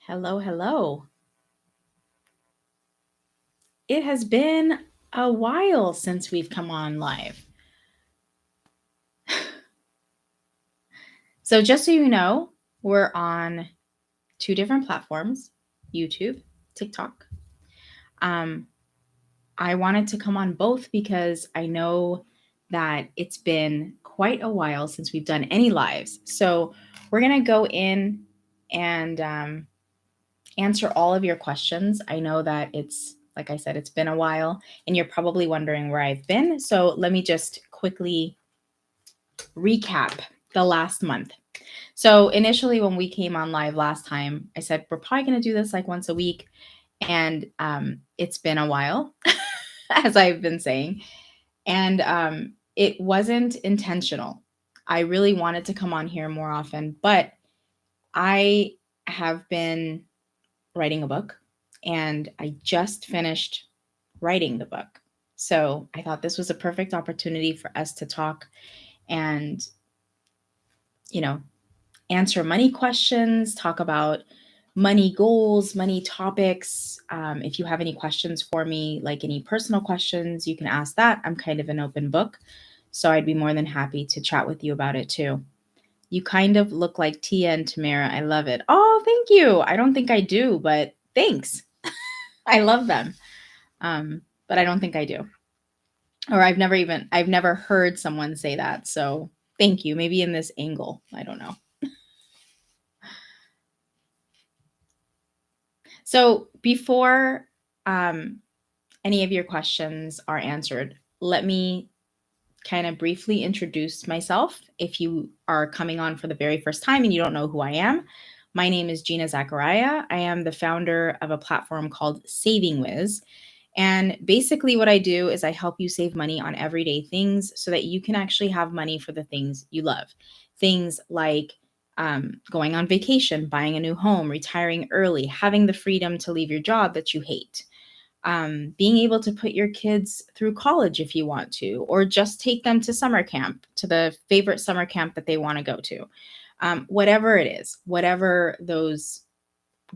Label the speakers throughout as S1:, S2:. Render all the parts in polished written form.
S1: Hello, hello. It has been a while since we've come on live. So, just so you know, we're on two different platforms: YouTube, TikTok. Um, I wanted to come on both because I know that it's been quite a while since we've done any lives. So, we're going to go in and answer all of your questions. I know that like I said, it's been a while and you're probably wondering where I've been. So let me just quickly recap the last month. So initially, when we came on live last time, I said we're probably going to do this like once a week. And it's been a while, as I've been saying. And it wasn't intentional. I really wanted to come on here more often, but I have been writing a book and I just finished writing the book. So I thought this was a perfect opportunity for us to talk and, you know, answer money questions, talk about money goals, money topics. If you have any questions for me, like any personal questions, you can ask that. I'm kind of an open book. So I'd be more than happy to chat with you about it too. You kind of look like Tia and Tamara. I love it. Oh, thank you. I don't think I do, but thanks. I love them. But I don't think I do. Or I've never heard someone say that. So thank you. Maybe in this angle. I don't know. So before any of your questions are answered, let me kind of briefly introduce myself. If you are coming on for the very first time and you don't know who I am, my name is Gina Zachariah. I am the founder of a platform called Saving Wiz. And basically, what I do is I help you save money on everyday things so that you can actually have money for the things you love. Things like going on vacation, buying a new home, retiring early, having the freedom to leave your job that you hate, being able to put your kids through college if you want to, or just take them to summer camp, to the favorite summer camp that they want to go to. Whatever it is, whatever those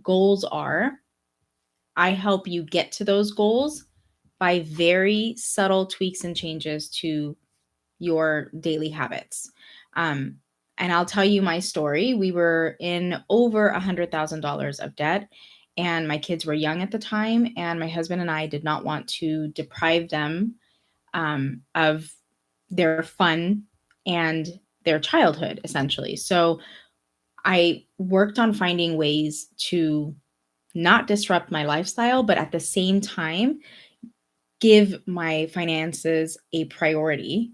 S1: goals are, I help you get to those goals by very subtle tweaks and changes to your daily habits. Um, and I'll tell you my story. We were in over $100,000 of debt, and my kids were young at the time. And my husband and I did not want to deprive them of their fun and their childhood, essentially. So I worked on finding ways to not disrupt my lifestyle, but at the same time, give my finances a priority.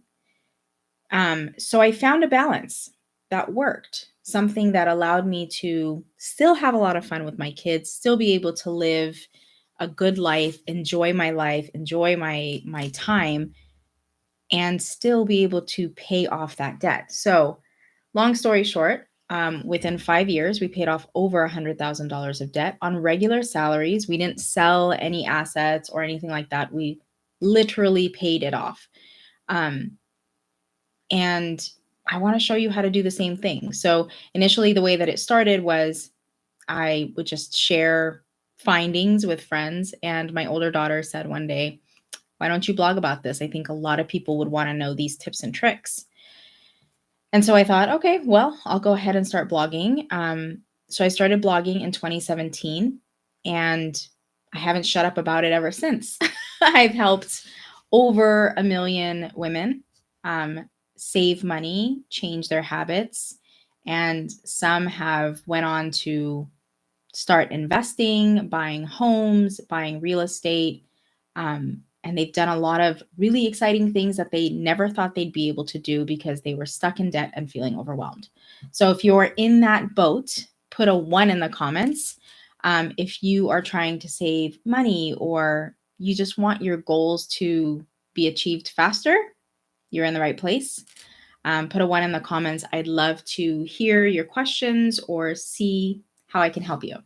S1: So I found a balance that worked, something that allowed me to still have a lot of fun with my kids, still be able to live a good life, enjoy my time, and still be able to pay off that debt. So, long story short, within 5 years, we paid off over $100,000 of debt on regular salaries. We didn't sell any assets or anything like that. We literally paid it off. Um, and I want to show you how to do the same thing. So, initially, the way that it started was I would just share findings with friends. And my older daughter said one day, "Why don't you blog about this? I think a lot of people would want to know these tips and tricks." And so I thought, okay, well, I'll go ahead and start blogging. So I started blogging in 2017, and I haven't shut up about it ever since. I've helped over 1 million women um, save money, change their habits, and some have went on to start investing, buying homes, buying real estate. And they've done a lot of really exciting things that they never thought they'd be able to do because they were stuck in debt and feeling overwhelmed. So if you're in that boat, put a 1 in the comments. If you are trying to save money or you just want your goals to be achieved faster, you're in the right place. Put a 1 in the comments. I'd love to hear your questions or see how I can help you.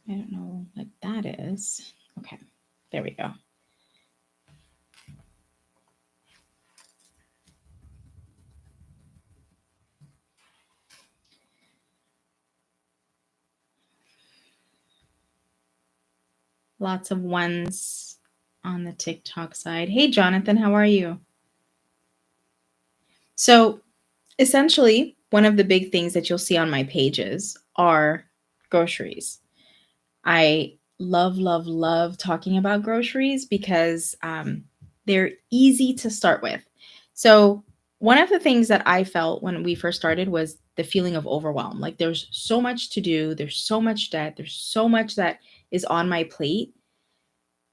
S1: I don't know what that is. Okay, there we go. Lots of ones on the TikTok side. Hey, Jonathan, how are you? So, essentially, one of the big things that you'll see on my pages are groceries. I love, love, love talking about groceries because they're easy to start with. So, one of the things that I felt when we first started was the feeling of overwhelm. Like, there's so much to do, there's so much debt, there's so much that is on my plate,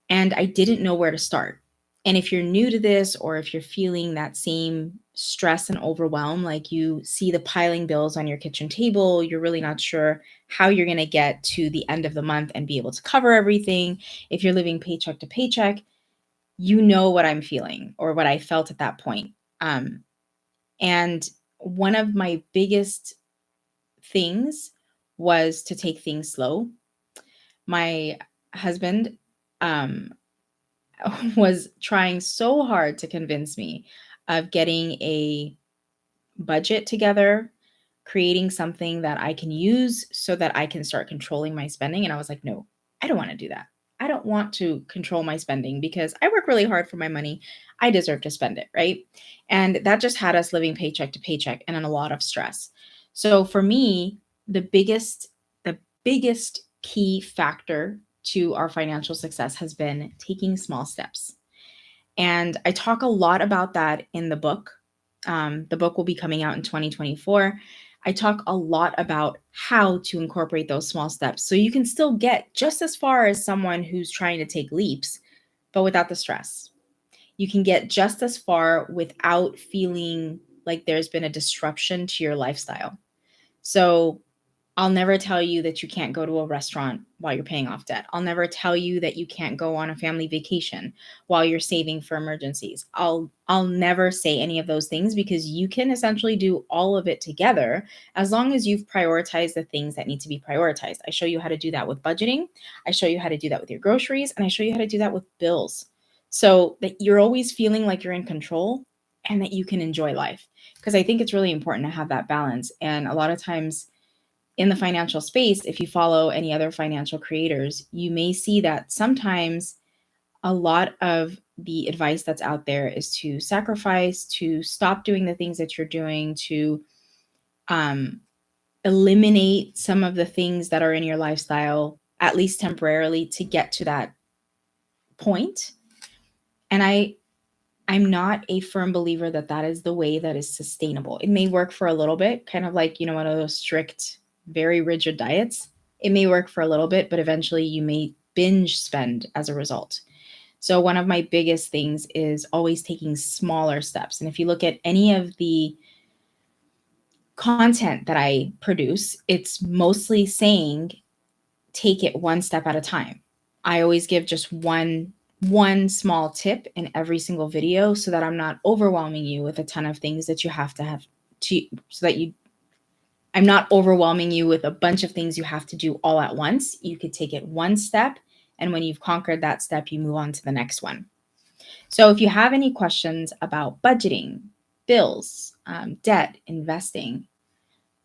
S1: and I didn't know where to start. And if you're new to this, or if you're feeling that same stress and overwhelm, like you see the piling bills on your kitchen table, you're really not sure how you're going to get to the end of the month and be able to cover everything. If you're living paycheck to paycheck, you know what I'm feeling or what I felt at that point. And one of my biggest things was to take things slow. My husband, um, was trying so hard to convince me of getting a budget together, creating something that I can use so that I can start controlling my spending. And I was like, no, I don't want to do that. I don't want to control my spending because I work really hard for my money. I deserve to spend it, right? And that just had us living paycheck to paycheck and in a lot of stress. So for me, the biggest the biggest key factor to our financial success has been taking small steps. And I talk a lot about that in the book. The book will be coming out in 2024. I talk a lot about how to incorporate those small steps so you can still get just as far as someone who's trying to take leaps, but without the stress. You can get just as far without feeling like there's been a disruption to your lifestyle. So, I'll never tell you that you can't go to a restaurant while you're paying off debt. I'll never tell you that you can't go on a family vacation while you're saving for emergencies. I'll never say any of those things because you can essentially do all of it together as long as you've prioritized the things that need to be prioritized. I show you how to do that with budgeting. I show you how to do that with your groceries, and I show you how to do that with bills. So that you're always feeling like you're in control and that you can enjoy life. Because I think it's really important to have that balance. And a lot of times in the financial space, if you follow any other financial creators, you may see that sometimes a lot of the advice that's out there is to sacrifice, to stop doing the things that you're doing, to um, eliminate some of the things that are in your lifestyle, at least temporarily, to get to that point. And I'm not a firm believer that that is the way that is sustainable. It may work for a little bit, kind of like, one of those strict, very rigid diets. It may work for a little bit, but eventually you may binge spend as a result. So, one of my biggest things is always taking smaller steps. And if you look at any of the content that I produce, it's mostly saying take it one step at a time. I always give just one small tip in every single video so that I'm not overwhelming you with a ton of things that you have to so that you I'm not overwhelming you with a bunch of things you have to do all at once. You could take it one step, and when you've conquered that step, you move on to the next one. So if you have any questions about budgeting, bills, debt, investing,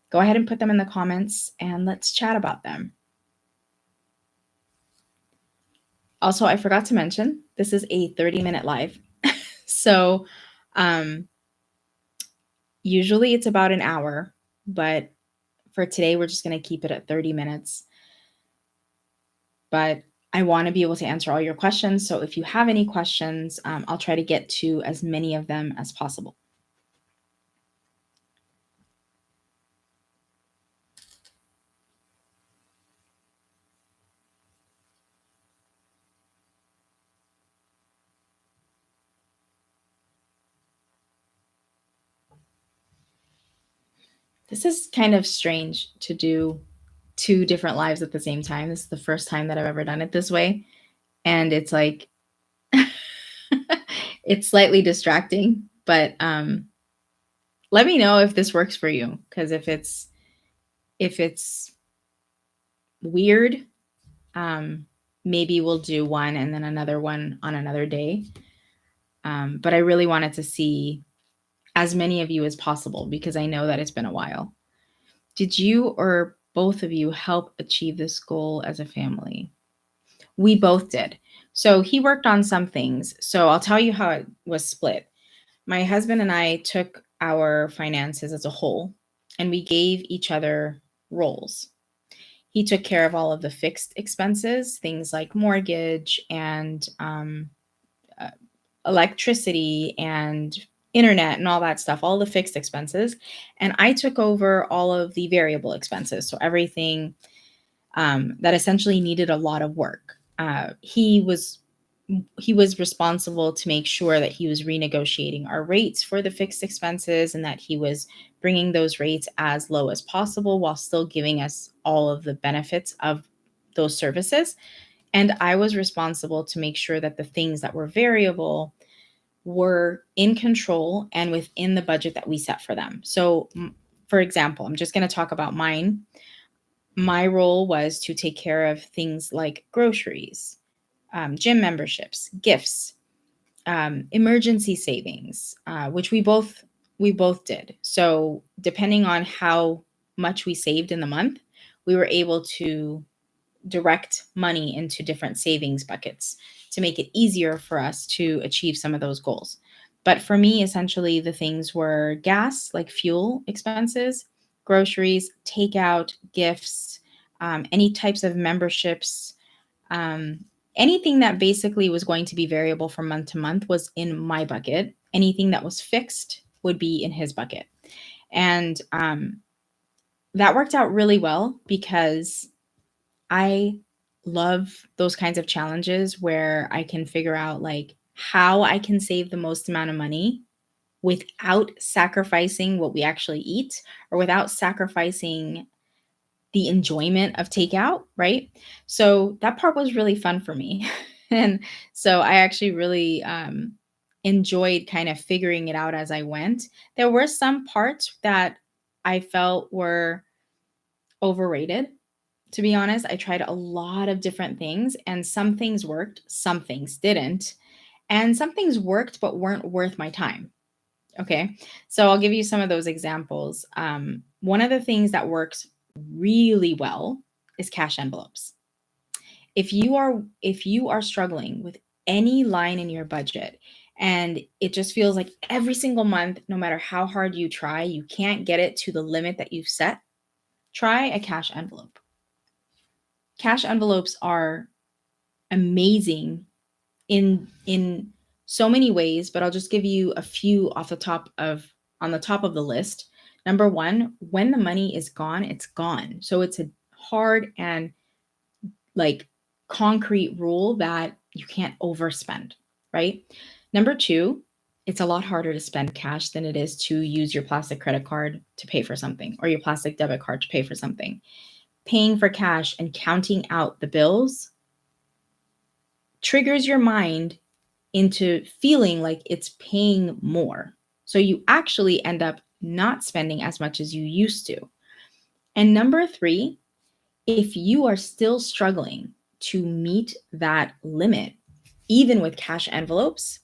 S1: go ahead and put them in the comments and let's chat about them. Also, I forgot to mention, this is a 30-minute live. So um, usually it's about an hour, but for today, we're just going to keep it at 30 minutes. But I want to be able to answer all your questions. So if you have any questions, I'll try to get to as many of them as possible. This is kind of strange to do two different lives at the same time. This is the first time that I've ever done it this way. And it's like, it's slightly distracting, but let me know if this works for you. Because if it's weird, maybe we'll do one and then another one on another day. But I really wanted to see as many of you as possible because I know that it's been a while. Did you or both of you help achieve this goal as a family? We both did. So he worked on some things. So I'll tell you how it was split. My husband and I took our finances as a whole and we gave each other roles. He took care of all of the fixed expenses, things like mortgage and uh, electricity and internet and all that stuff, all the fixed expenses. And I took over all of the variable expenses. So everything that essentially needed a lot of work. He was responsible to make sure that he was renegotiating our rates for the fixed expenses and that he was bringing those rates as low as possible while still giving us all of the benefits of those services. And I was responsible to make sure that the things that were variable were in control and within the budget that we set for them. So, for example, I'm just going to talk about mine. My role was to take care of things like groceries, gym memberships, gifts, emergency savings, which we both did. So depending on how much we saved in the month, we were able to direct money into different savings buckets to make it easier for us to achieve some of those goals. But for me, essentially, the things were gas, like fuel expenses, groceries, takeout, gifts, any types of memberships, um, anything that basically was going to be variable from month to month was in my bucket. Anything that was fixed would be in his bucket. And that worked out really well because I love those kinds of challenges where I can figure out like how I can save the most amount of money without sacrificing what we actually eat or without sacrificing the enjoyment of takeout, right? So that part was really fun for me. And so I actually really enjoyed kind of figuring it out as I went. There were some parts that I felt were overrated, to be honest. I tried a lot of different things and some things worked, some things didn't. And some things worked but weren't worth my time. Okay. So I'll give you some of those examples. One of the things that works really well is cash envelopes. If you are struggling with any line in your budget and it just feels like every single month, no matter how hard you try, you can't get it to the limit that you've set, try a cash envelope. Cash envelopes are amazing in so many ways, but I'll just give you a few off the top of on the top of the list. Number one, when the money is gone, it's gone. So it's a hard and like concrete rule that you can't overspend, right? Number two, it's a lot harder to spend cash than it is to use your plastic credit card to pay for something or your plastic debit card to pay for something. Paying for cash and counting out the bills triggers your mind into feeling like it's paying more. So you actually end up not spending as much as you used to. And number three, if you are still struggling to meet that limit, even with cash envelopes,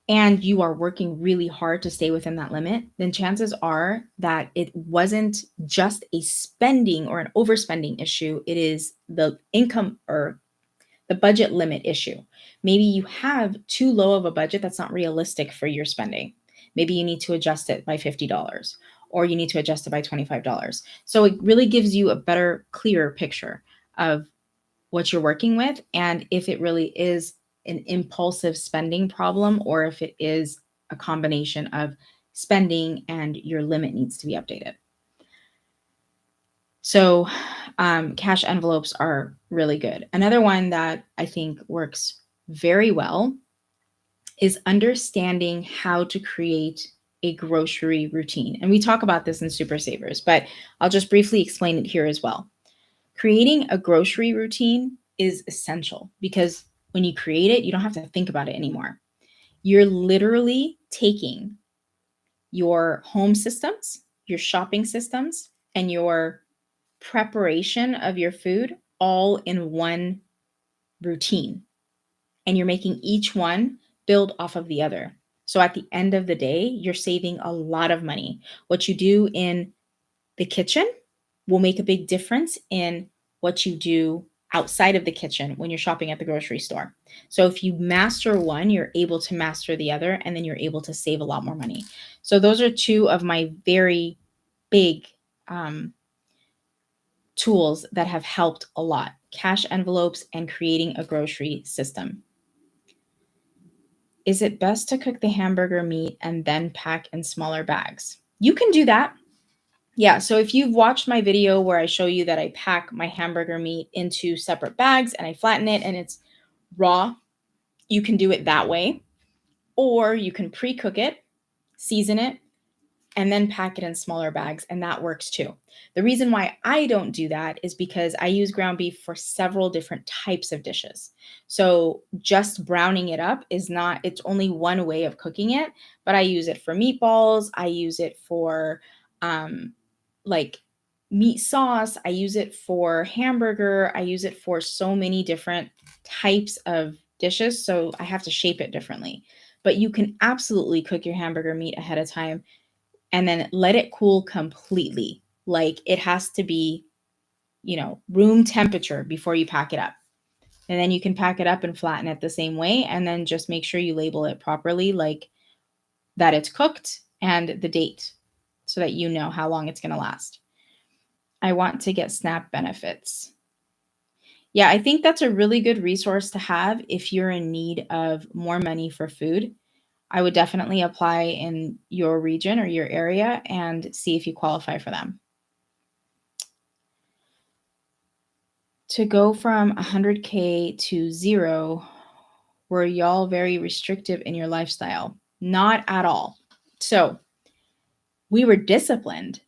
S1: and you are working really hard to stay within that limit, then chances are that it wasn't just a spending or an overspending issue. It is the income or the budget limit issue. Maybe you have too low of a budget that's not realistic for your spending. Maybe you need to adjust it by $50 or you need to adjust it by $25. So it really gives you a better, clearer picture of what you're working with and if it really is an impulsive spending problem or if it is a combination of spending and your limit needs to be updated. So, cash envelopes are really good. Another one that I think works very well is understanding how to create a grocery routine. And we talk about this in Super Savers, but I'll just briefly explain it here as well. Creating a grocery routine is essential because when you create it, you don't have to think about it anymore. You're literally taking your home systems, your shopping systems, and your preparation of your food all in one routine, and you're making each one build off of the other. So at the end of the day, you're saving a lot of money. What you do in the kitchen will make a big difference in what you do outside of the kitchen when you're shopping at the grocery store. So if you master one, you're able to master the other, and then you're able to save a lot more money. So those are two of my very big tools that have helped a lot: cash envelopes and creating a grocery system. Is it best to cook the hamburger meat and then pack in smaller bags? You can do that. Yeah, so if you've watched my video where I show you that I pack my hamburger meat into separate bags and I flatten it and it's raw, you can do it that way. Or you can pre-cook it, season it, and then pack it in smaller bags, and that works too. The reason why I don't do that is because I use ground beef for several different types of dishes. So just browning it up is not, it's only one way of cooking it, but I use it for meatballs, I use it for like meat sauce, I use it for hamburger, I use it for so many different types of dishes, so I have to shape it differently. But you can absolutely cook your hamburger meat ahead of time and then let it cool completely. Like it has to be, room temperature before you pack it up. And then you can pack it up and flatten it the same way. And then just make sure you label it properly, like that it's cooked and the date, so that you know how long it's going to last. I want to get SNAP benefits. Yeah, I think that's a really good resource to have if you're in need of more money for food. I would definitely apply in your region or your area and see if you qualify for them. To go from 100K to zero, were y'all very restrictive in your lifestyle? Not at all. So we were disciplined,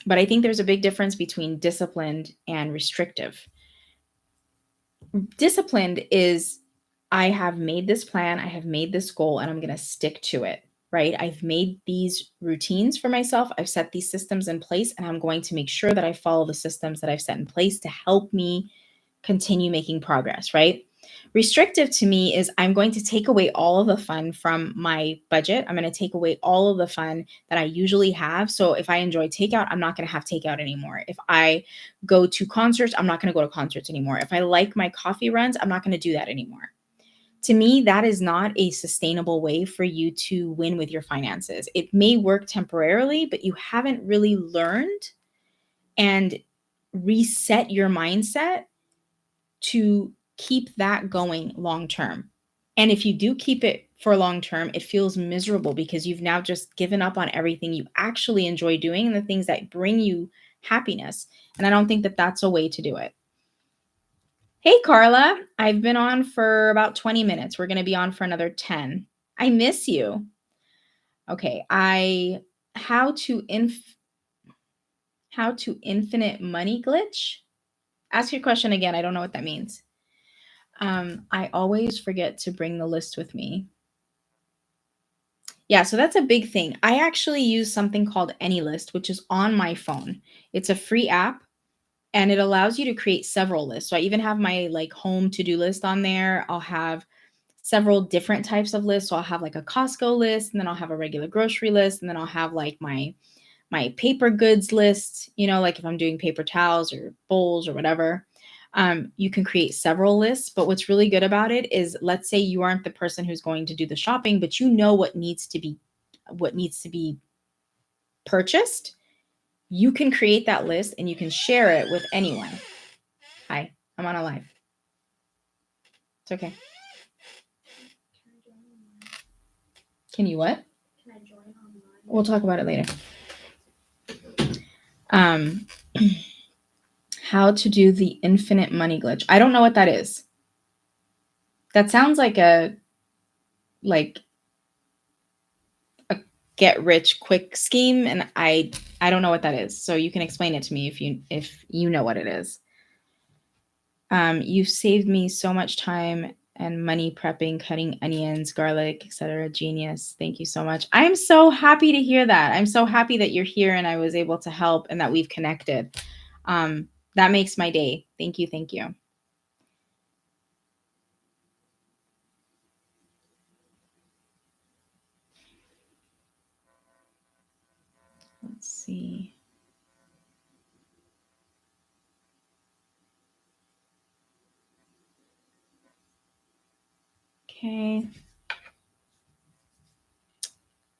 S1: but I think there's a big difference between disciplined and restrictive. Disciplined is, I have made this plan, I have made this goal, and I'm going to stick to it, right? I've made these routines for myself. I've set these systems in place, and I'm going to make sure that I follow the systems that I've set in place to help me continue making progress, right? Restrictive to me is, I'm going to take away all of the fun from my budget. I'm going to take away all of the fun that I usually have. So if I enjoy takeout, I'm not going to have takeout anymore. If I go to concerts, I'm not going to go to concerts anymore. If I like my coffee runs, I'm not going to do that anymore. To me, that is not a sustainable way for you to win with your finances. It may work temporarily, but you haven't really learned and reset your mindset to keep that going long term. And if you do keep it for long term, it feels miserable because you've now just given up on everything you actually enjoy doing and the things that bring you happiness. And I don't think that that's a way to do it. Hey, Carla, I've been on for about 20 minutes. We're going to be on for another 10. I miss you. Okay, how to infinite money glitch? Ask your question again. I don't know what that means. I always forget to bring the list with me. Yeah, so that's a big thing. I actually use something called AnyList, which is on my phone. It's a free app and it allows you to create several lists. So I even have my home to-do list on there. I'll have several different types of lists. So I'll have a Costco list, and then I'll have a regular grocery list, and then I'll have my paper goods list, if I'm doing paper towels or bowls or whatever. You can create several lists, but what's really good about it is, let's say you aren't the person who's going to do the shopping, but you know what needs to be purchased. You can create that list and you can share it with anyone. Hi, I'm on a live. It's okay. Can you what? Can I join online? We'll talk about it later. How to do the infinite money glitch. I don't know what that is. That sounds like a get rich quick scheme, and I don't know what that is. So you can explain it to me if you know what it is. You've saved me so much time and money prepping, cutting onions, garlic, etc. Genius. Thank you so much. I'm so happy to hear that. I'm so happy that you're here and I was able to help and that we've connected. That makes my day. Thank you. Thank you. Let's see. Okay.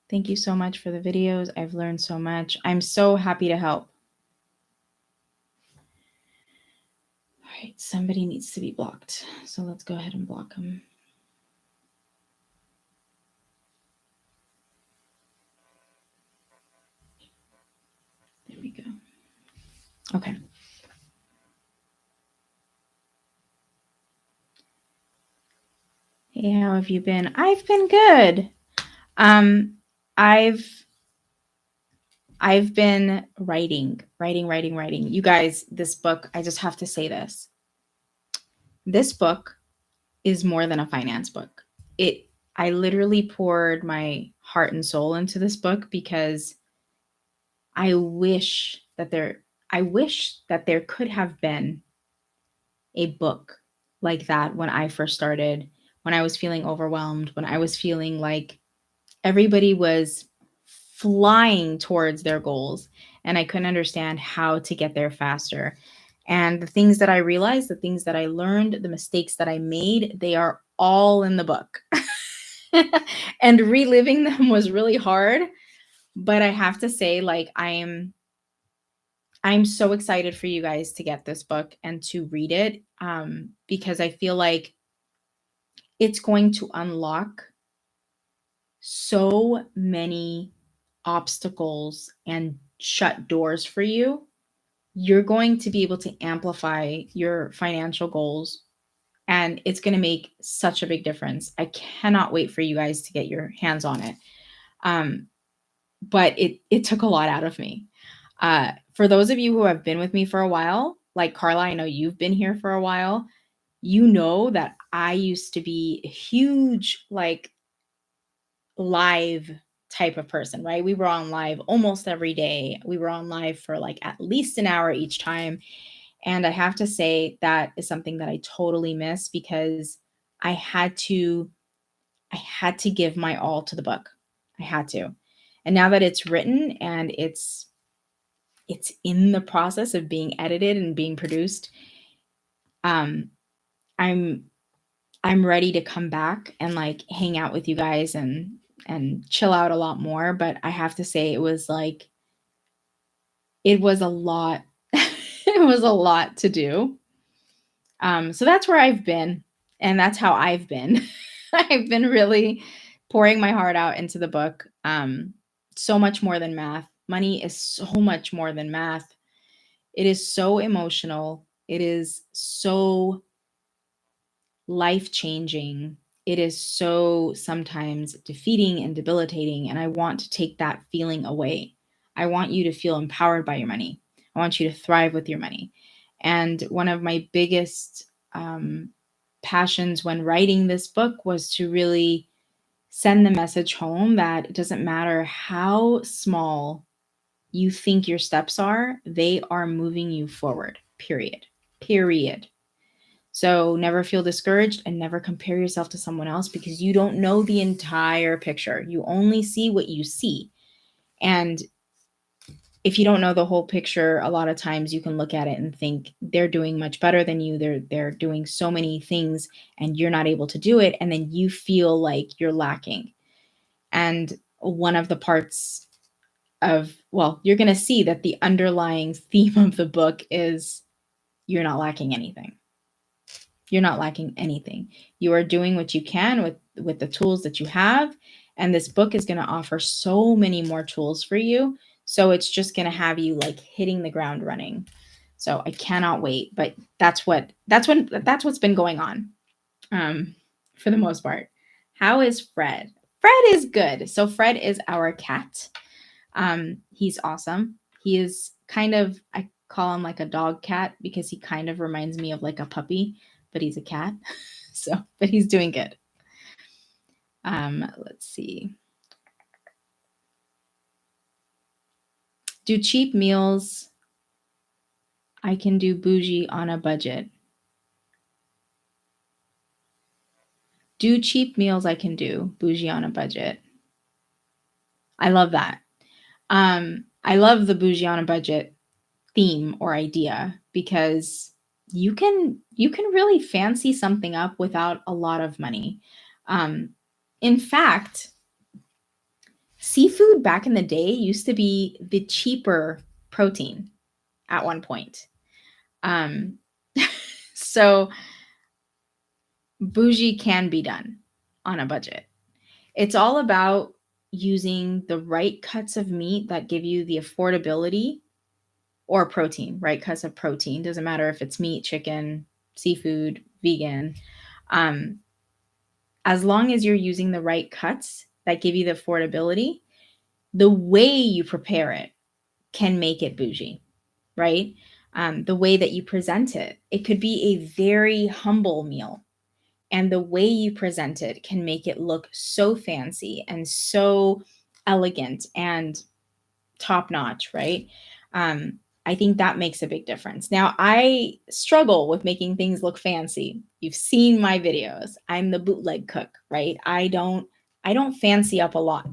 S1: Thank you so much for the videos. I've learned so much. I'm so happy to help. All right, somebody needs to be blocked. So let's go ahead and block them. There we go. Okay. Hey, how have you been? I've been good. I've been writing. You guys, this book, I just have to say this. This book is more than a finance book. I literally poured my heart and soul into this book because I wish that there could have been a book like that when I first started, when I was feeling overwhelmed, when I was feeling like everybody was flying towards their goals and I couldn't understand how to get there faster. And the things that I realized, the things that I learned, the mistakes that I made, they are all in the book. And reliving them was really hard, but I have to say, like, I'm so excited for you guys to get this book and to read it, because I feel like it's going to unlock so many obstacles and shut doors for you. You're going to be able to amplify your financial goals, and it's going to make such a big difference. I cannot wait for you guys to get your hands on it. But it took a lot out of me. For those of you who have been with me for a while, like Carla, I know you've been here for a while. You know that I used to be a huge, like, live type of person, right? We were on live almost every day. We were on live for like at least an hour each time. And I have to say that is something that I totally miss because I had to I had to give my all to the book. I had to. And now that it's written and it's in the process of being edited and being produced, um I'm I'm ready to come back and like hang out with you guys and chill out a lot more, but I have to say it was a lot. It was a lot to do. So that's where I've been, and that's how I've been. I've been really pouring my heart out into the book. So much more than math. Money is so much more than math. It is so emotional. It is so life changing. It is so sometimes defeating and debilitating. And I want to take that feeling away. I want you to feel empowered by your money. I want you to thrive with your money. And one of my biggest passions when writing this book was to really send the message home that it doesn't matter how small you think your steps are, they are moving you forward, period. Period. So never feel discouraged and never compare yourself to someone else because you don't know the entire picture. You only see what you see. And if you don't know the whole picture, a lot of times you can look at it and think they're doing much better than you. They're doing so many things and you're not able to do it, and then you feel like you're lacking. And one of the parts of, well, you're going to see that the underlying theme of the book is you're not lacking anything. You're not lacking anything. You are doing what you can with the tools that you have, and this book is going to offer so many more tools for you. So it's just going to have you like hitting the ground running. So I cannot wait, but that's what's been going on for the most part. How is Fred? Fred is good. So Fred is our cat. He's awesome. He is kind of, I call him like a dog cat because he kind of reminds me of like a puppy, but he's a cat. So, but he's doing good. Let's see. Do cheap meals I can do bougie on a budget. Do cheap meals, I can do bougie on a budget. I love that. I love the bougie on a budget theme or idea because you can really fancy something up without a lot of money. Um, in fact, seafood back in the day used to be the cheaper protein at one point. Um, so bougie can be done on a budget. It's all about using the right cuts of meat that give you the affordability or protein, right? Cuts of protein. Doesn't matter if it's meat, chicken, seafood, vegan. Um, as long as you're using the right cuts that give you the affordability, the way you prepare it can make it bougie, right? The way that you present it, it could be a very humble meal. And the way you present it can make it look so fancy and so elegant and top notch, right? Um, I think that makes a big difference. Now, I struggle with making things look fancy. You've seen my videos. I'm the bootleg cook, right? I don't fancy up a lot.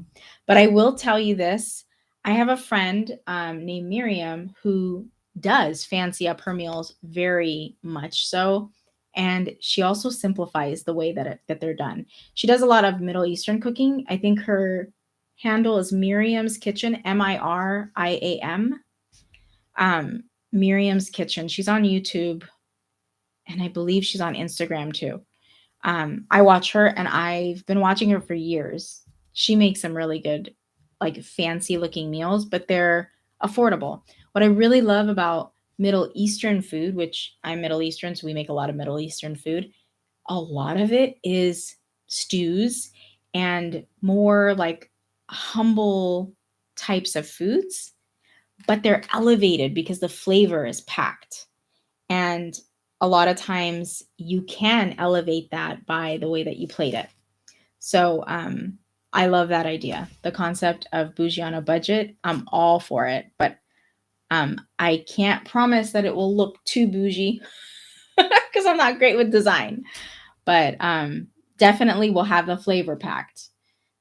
S1: But I will tell you this. I have a friend named Miriam who does fancy up her meals very much so. And she also simplifies the way that they're done. She does a lot of Middle Eastern cooking. I think her handle is Miriam's Kitchen, Miriam. Miriam's Kitchen. She's on YouTube and I believe she's on Instagram too. I watch her and I've been watching her for years. She makes some really good, like fancy looking meals, but they're affordable. What I really love about Middle Eastern food, which I'm Middle Eastern, so we make a lot of Middle Eastern food, a lot of it is stews and more like humble types of foods, but they're elevated because the flavor is packed. And a lot of times you can elevate that by the way that you plate it. So I love that idea. The concept of bougie on a budget, I'm all for it. But I can't promise that it will look too bougie because I'm not great with design. But definitely will have the flavor packed.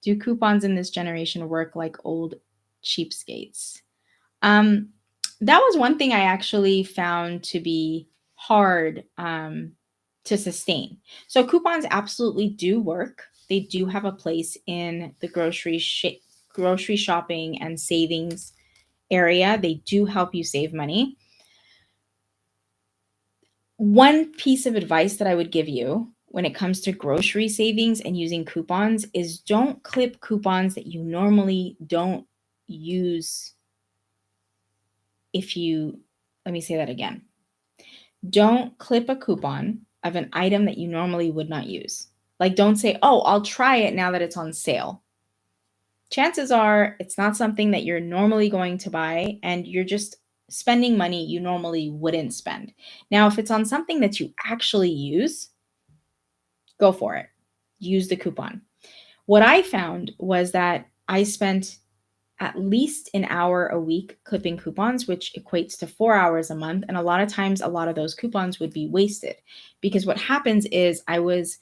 S1: Do coupons in this generation work like old cheapskates? Um, that was one thing I actually found to be hard to sustain. So coupons absolutely do work. They do have a place in the grocery shopping and savings area. They do help you save money. One piece of advice that I would give you when it comes to grocery savings and using coupons is don't clip coupons that you normally don't use. If you, let me say that again. Don't clip a coupon of an item that you normally would not use. Like, don't say, oh, I'll try it now that it's on sale. Chances are it's not something that you're normally going to buy, and you're just spending money you normally wouldn't spend. Now, if it's on something that you actually use, go for it. Use the coupon. What I found was that I spent at least an hour a week clipping coupons, which equates to 4 hours a month. And a lot of times, a lot of those coupons would be wasted because what happens is I was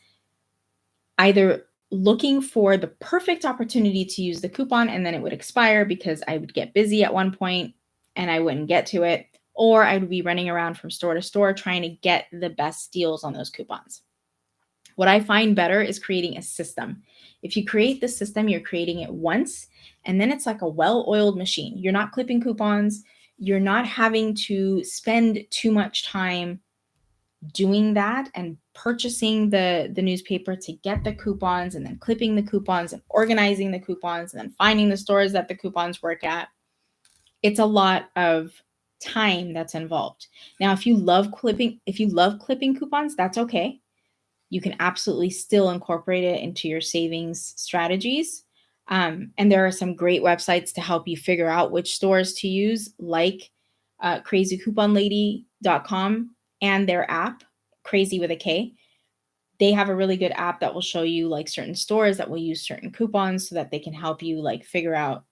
S1: either looking for the perfect opportunity to use the coupon and then it would expire because I would get busy at one point and I wouldn't get to it, or I would be running around from store to store trying to get the best deals on those coupons. What I find better is creating a system. If you create the system, you're creating it once, and then it's like a well oiled machine. You're not clipping coupons. You're not having to spend too much time doing that and purchasing the newspaper to get the coupons and then clipping the coupons and organizing the coupons and then finding the stores that the coupons work at. It's a lot of time that's involved. Now, if you love clipping coupons, that's okay. You can absolutely still incorporate it into your savings strategies. And there are some great websites to help you figure out which stores to use, like crazycouponlady.com and their app, Crazy with a K. They have a really good app that will show you like certain stores that will use certain coupons so that they can help you like figure out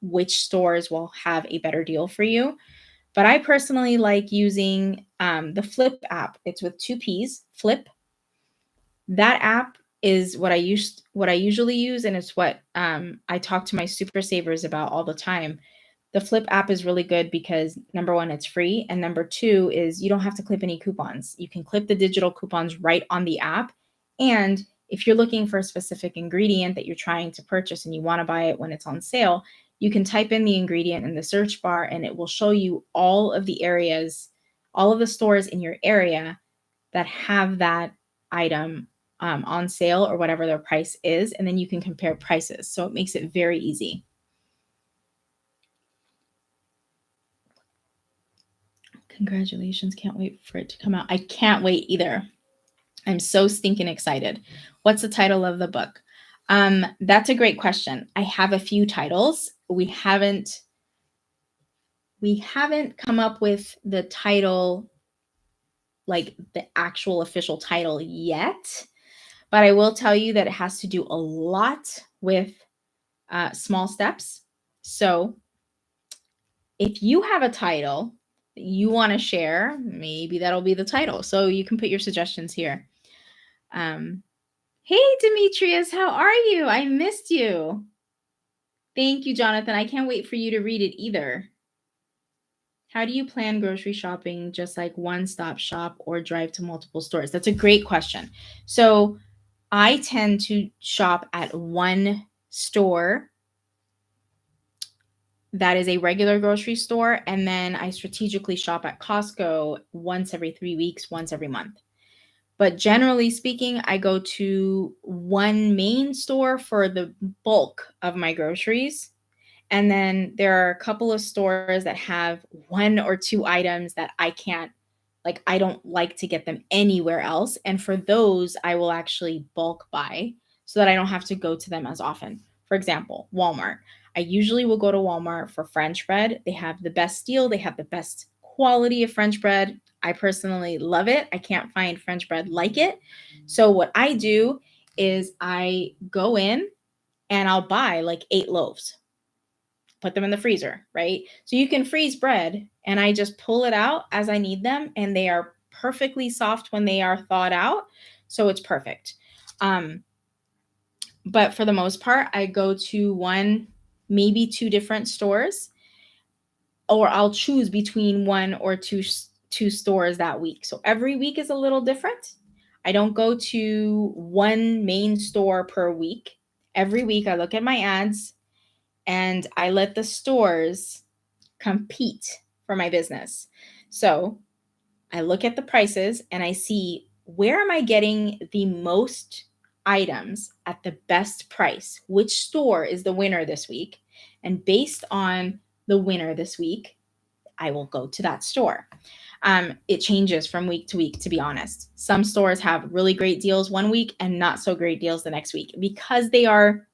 S1: which stores will have a better deal for you. But I personally like using the Flip app. It's with two P's, Flip. That app is what I usually use, and it's what I talk to my super savers about all the time. The Flip app is really good because number one, it's free, and number two is you don't have to clip any coupons. You can clip the digital coupons right on the app. And if you're looking for a specific ingredient that you're trying to purchase and you want to buy it when it's on sale, you can type in the ingredient in the search bar and it will show you all of the areas, all of the stores in your area that have that item on sale or whatever their price is. And then you can compare prices. So it makes it very easy. Congratulations. Can't wait for it to come out. I can't wait either. I'm so stinking excited. What's the title of the book? That's a great question. I have a few titles. We haven't come up with the title, like the actual official title yet. But I will tell you that it has to do a lot with small steps. So if you have a title that you want to share, maybe that'll be the title. So you can put your suggestions here. Hey, Demetrius, how are you? I missed you. Thank you, Jonathan. I can't wait for you to read it either. How do you plan grocery shopping, just like one-stop shop or drive to multiple stores? That's a great question. So I tend to shop at one store that is a regular grocery store, and then I strategically shop at Costco once every 3 weeks, once every month. But generally speaking, I go to one main store for the bulk of my groceries. And then there are a couple of stores that have one or two items that I can't, like, I don't like to get them anywhere else. And for those, I will actually bulk buy so that I don't have to go to them as often. For example, Walmart. I usually will go to Walmart for French bread. They have the best deal, they have the best quality of French bread. I personally love it. I can't find French bread like it. So, what I do is I go in and I'll buy like 8 loaves, put them in the freezer, right? So you can freeze bread and I just pull it out as I need them and they are perfectly soft when they are thawed out. So it's perfect. But for the most part, I go to one, maybe two different stores, or I'll choose between one or two stores that week. So every week is a little different. I don't go to one main store per week. Every week I look at my ads and I let the stores compete for my business. So I look at the prices and I see, where am I getting the most items at the best price? Which store is the winner this week? And based on the winner this week, I will go to that store. It changes from week to week, to be honest. Some stores have really great deals one week and not so great deals the next week because they're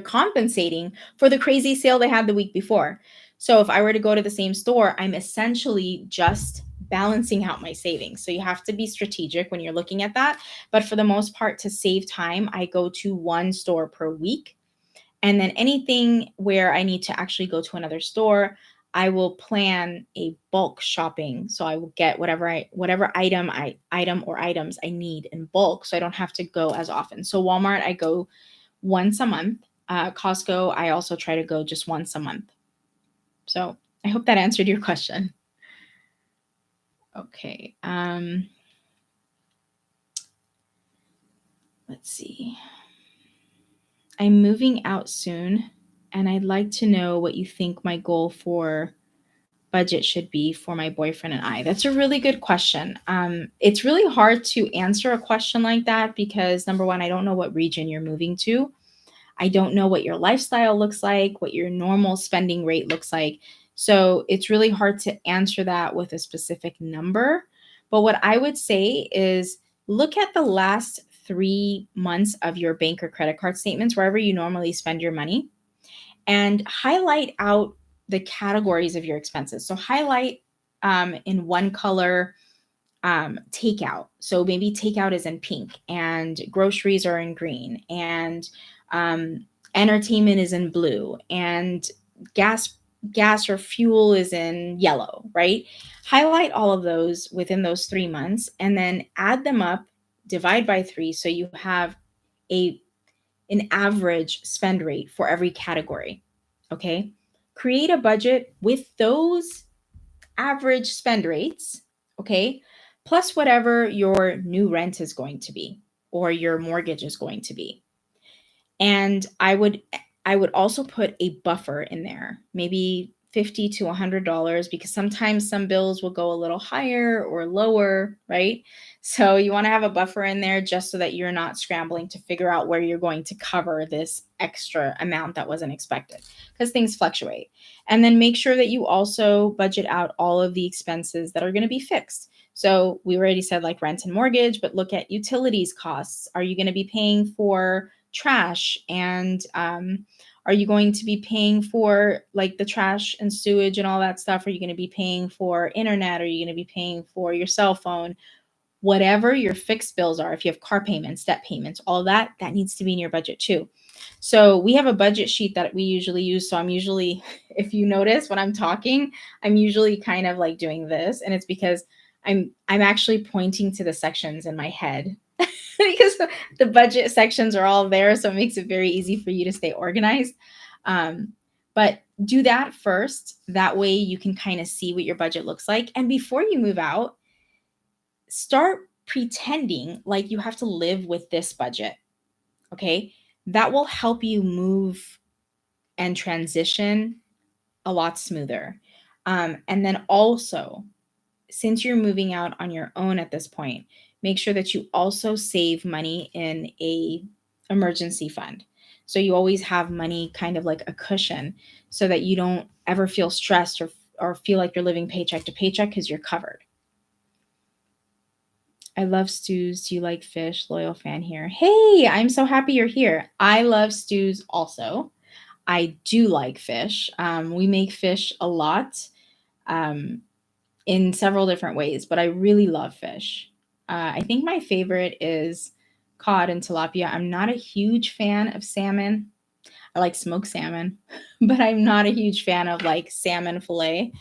S1: compensating for the crazy sale they had the week before. So if I were to go to the same store, I'm essentially just balancing out my savings. So you have to be strategic when you're looking at that. But for the most part, to save time, I go to one store per week. And then anything where I need to actually go to another store, I will plan a bulk shopping. So I will get whatever item or items I need in bulk, so I don't have to go as often. So Walmart, I go once a month. Costco, I also try to go just once a month. So I hope that answered your question. Okay. Let's see. I'm moving out soon, and I'd like to know what you think my goal for budget should be for my boyfriend and I. That's a really good question. It's really hard to answer a question like that because, number one, I don't know what region you're moving to. I don't know what your lifestyle looks like, what your normal spending rate looks like. So it's really hard to answer that with a specific number. But what I would say is look at the last 3 months of your bank or credit card statements, wherever you normally spend your money, and highlight out the categories of your expenses. So highlight in one color takeout. So maybe takeout is in pink and groceries are in green and entertainment is in blue and gas or fuel is in yellow, right? Highlight all of those within those 3 months and then add them up, divide by 3 so you have a an average spend rate for every category. Okay? Create a budget with those average spend rates, okay? Plus whatever your new rent is going to be or your mortgage is going to be. And I would also put a buffer in there, maybe $50 to $100, because sometimes some bills will go a little higher or lower, right? So you want to have a buffer in there just so that you're not scrambling to figure out where you're going to cover this extra amount that wasn't expected, because things fluctuate. And then make sure that you also budget out all of the expenses that are going to be fixed. So we already said like rent and mortgage, but look at utilities costs. Are you going to be paying for trash? And are you going to be paying for like the trash and sewage and all that stuff? Are you going to be paying for internet? Are you going to be paying for your cell phone? Whatever your fixed bills are, if you have car payments, debt payments, all that needs to be in your budget too. So we have a budget sheet that we usually use. So I'm usually, if you notice when I'm talking, I'm usually kind of like doing this, and it's because I'm actually pointing to the sections in my head because the budget sections are all there, so it makes it very easy for you to stay organized. But do that first. That way you can kind of see what your budget looks like. And before you move out, start pretending like you have to live with this budget. Okay. That will help you move and transition a lot smoother. And then also, since you're moving out on your own at this point, make sure that you also save money in a emergency fund. So you always have money kind of like a cushion so that you don't ever feel stressed or feel like you're living paycheck to paycheck, because you're covered. I love stews. Do you like fish? Loyal fan here. Hey, I'm so happy you're here. I love stews also. I do like fish. We make fish a lot. In several different ways, but I really love fish. I think my favorite is cod and tilapia. I'm not a huge fan of salmon. I like smoked salmon, but I'm not a huge fan of like salmon fillet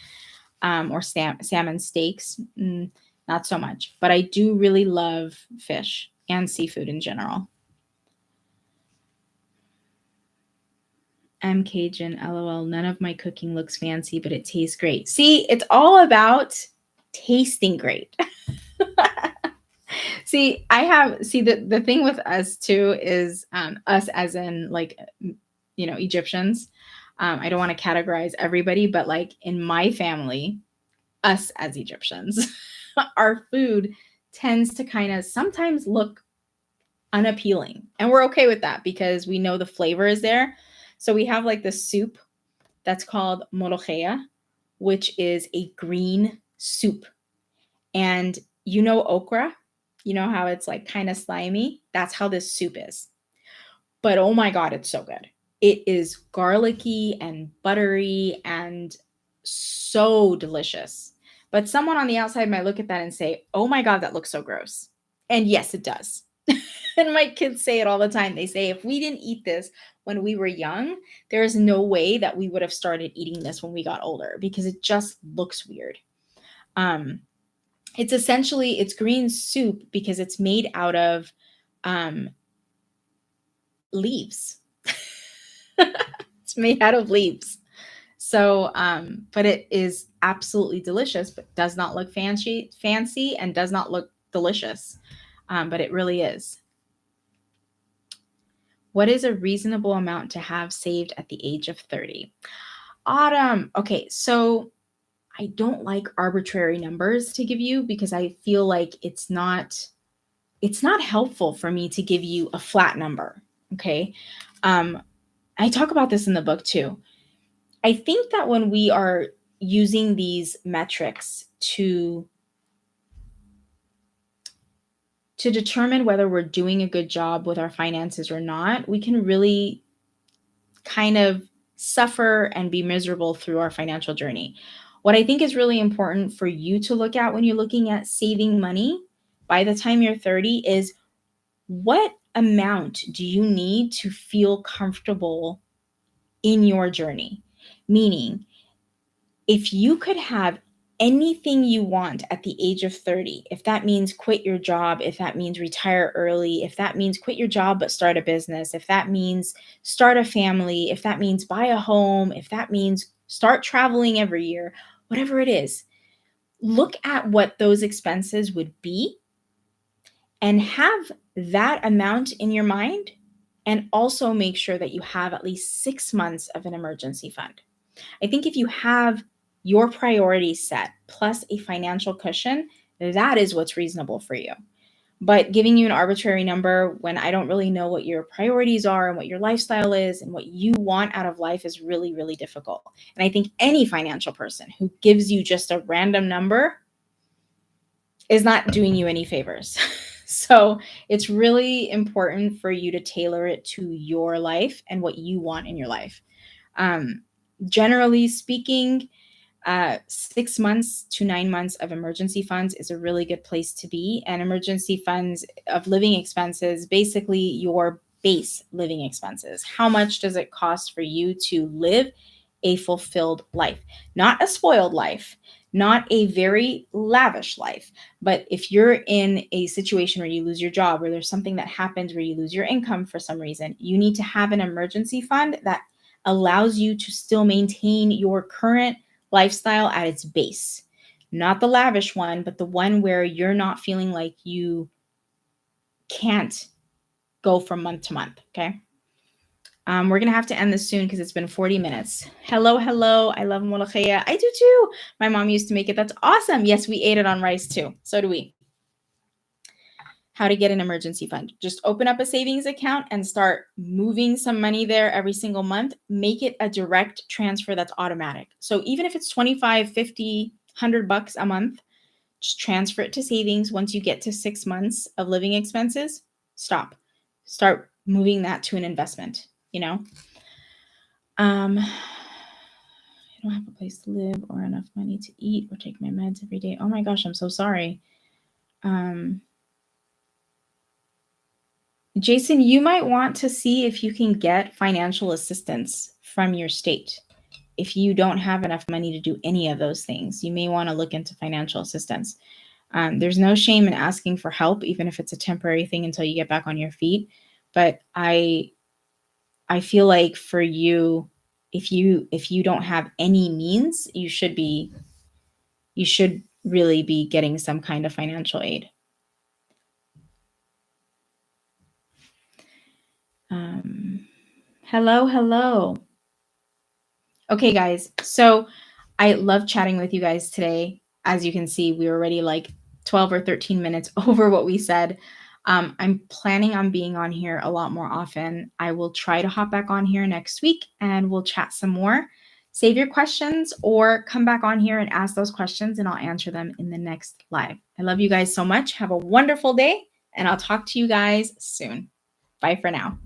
S1: or salmon steaks. Not so much, but I do really love fish and seafood in general. I'm Cajun, lol. None of my cooking looks fancy, but it tastes great. See, it's all about tasting great. The thing with us too is us as in like Egyptians. I don't want to categorize everybody, but like in my family, us as Egyptians, our food tends to kind of sometimes look unappealing, and we're okay with that because we know the flavor is there. So we have like this soup that's called molokhia, which is a green soup. And okra, you know how it's like kind of slimy? That's how this soup is. But oh my God, it's so good. It is garlicky and buttery and so delicious. But someone on the outside might look at that and say, oh my God, that looks so gross. And yes, it does. And my kids say it all the time. They say, if we didn't eat this when we were young, there is no way that we would have started eating this when we got older, because it just looks weird. It's green soup because it's made out of leaves. It's made out of leaves. So, but it is absolutely delicious, but does not look fancy, and does not look delicious. But it really is. What is a reasonable amount to have saved at the age of 30? Autumn. Okay, so I don't like arbitrary numbers to give you because I feel like it's not helpful for me to give you a flat number. Okay. I talk about this in the book too. I think that when we are using these metrics to determine whether we're doing a good job with our finances or not, we can really kind of suffer and be miserable through our financial journey. What I think is really important for you to look at when you're looking at saving money by the time you're 30 is, what amount do you need to feel comfortable in your journey? Meaning, If you could have anything you want at the age of 30, if that means quit your job, if that means retire early, if that means quit your job but start a business, if that means start a family, if that means buy a home, if that means start traveling every year, whatever it is, look at what those expenses would be and have that amount in your mind. And also make sure that you have at least 6 months of an emergency fund. I think if you have your priorities set plus a financial cushion, that is what's reasonable for you. But giving you an arbitrary number when I don't really know what your priorities are and what your lifestyle is and what you want out of life is really, really difficult. And I think any financial person who gives you just a random number is not doing you any favors. So it's really important for you to tailor it to your life and what you want in your life. Generally speaking, 6 months to 9 months of emergency funds is a really good place to be. And emergency funds of living expenses, basically your base living expenses. How much does it cost for you to live a fulfilled life? Not a spoiled life, not a very lavish life, but if you're in a situation where you lose your job, or there's something that happens where you lose your income for some reason, you need to have an emergency fund that allows you to still maintain your current lifestyle at its base. Not the lavish one, but the one where you're not feeling like you can't go from month to month. Okay. We're going to have to end this soon because it's been 40 minutes. Hello, hello. I love molokhia. I do too. My mom used to make it. That's awesome. Yes, we ate it on rice too. So do we. How to get an emergency fund. Just open up a savings account and start moving some money there every single month. Make it a direct transfer that's automatic. So even if it's 25, 50, $100 a month, just transfer it to savings. Once you get to 6 months of living expenses, stop. Start moving that to an investment, you know? I don't have a place to live or enough money to eat or take my meds every day. Oh my gosh, I'm so sorry. Jason, you might want to see if you can get financial assistance from your state. If you don't have enough money to do any of those things, you may want to look into financial assistance. There's no shame in asking for help, even if it's a temporary thing until you get back on your feet. But I feel like for you, if you don't have any means, you should really be getting some kind of financial aid. Hello. Okay, guys. So I love chatting with you guys today. As you can see, we were already like 12 or 13 minutes over what we said. I'm planning on being on here a lot more often. I will try to hop back on here next week and we'll chat some more. Save your questions or come back on here and ask those questions and I'll answer them in the next live. I love you guys so much. Have a wonderful day and I'll talk to you guys soon. Bye for now.